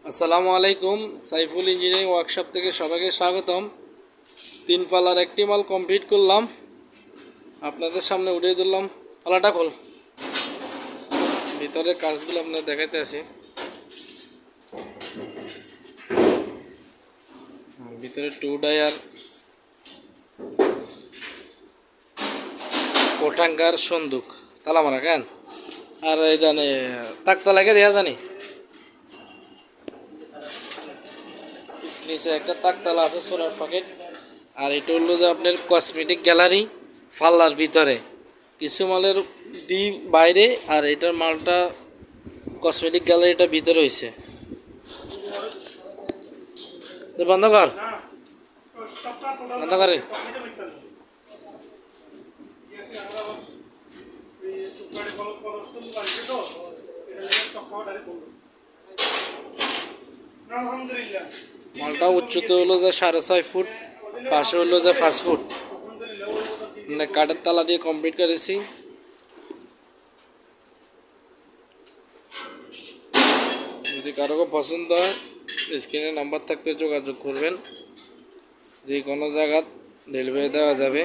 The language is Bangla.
আসসালামু আলাইকুম। সাইফুল ইঞ্জিনিয়ারিং ওয়ার্কশপ থেকে সবাইকে স্বাগতম। 3 পাল্লার একটি মাল কমপ্লিট করলাম, আপনাদের সামনে উঠিয়ে দিলাম। পাল্লাটা খোল, ভিতরের কাজগুলো আপনাদের দেখাইতে আছি। ভিতরে 2 ডায়ার, কোটাঙ্গার সন্দুক, তালা মারা কেন আর এই জানে তাকতা লাগে দেয়া জানি। নিচে একটা তাকতালা আছে, সোলার পকেট। আর এটা হলো যে আপনার কসমেটিক গ্যালারি পাল্লার ভিতরে, কিছু মালের বাইরে আর এটার মালটা কসমেটিক গ্যালারিটা ভিতরে হয়েছে। বন্ধ কর, বন্ধ করে। মালটা উচ্চতা হলো যে 6.5 ফুট, পাশে হলো যে 5 ফুট। মানে কাঠের তালা দিয়ে কমপ্লিট করেছি। যদি কারো পছন্দ হয় স্ক্রিনে নাম্বার থাকতে যোগাযোগ করবেন, যে কোনো জায়গা ডেলিভারি দেওয়া যাবে।